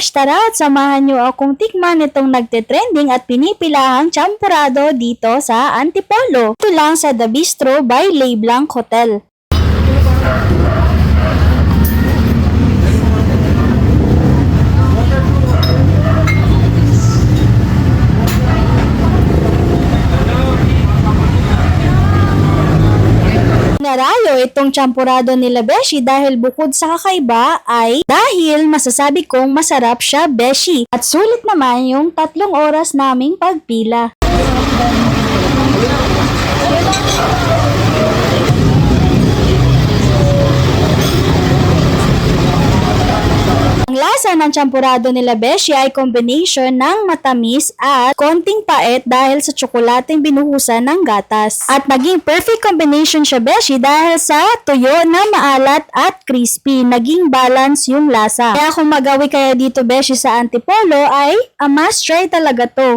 besh, tara at samahan nyo akong tikman itong nagte-trending at pinipilahang champurado dito sa Antipolo. Ito lang sa The Bistro by Le Blanc Hotel. Narayo itong champurado nila beshi dahil bukod sa kakaiba ay dahil masasabi kong masarap siya beshi at sulit naman yung 3 oras naming pagpila. Ang lasa ng champurado nila beshi ay combination ng matamis at konting pait dahil sa tsokolateng binuhusan ng gatas. At naging perfect combination siya beshi dahil sa tuyo na maalat at crispy. Naging balance yung lasa. Kaya kung magawi kaya dito beshi sa Antipolo ay a must try talaga to.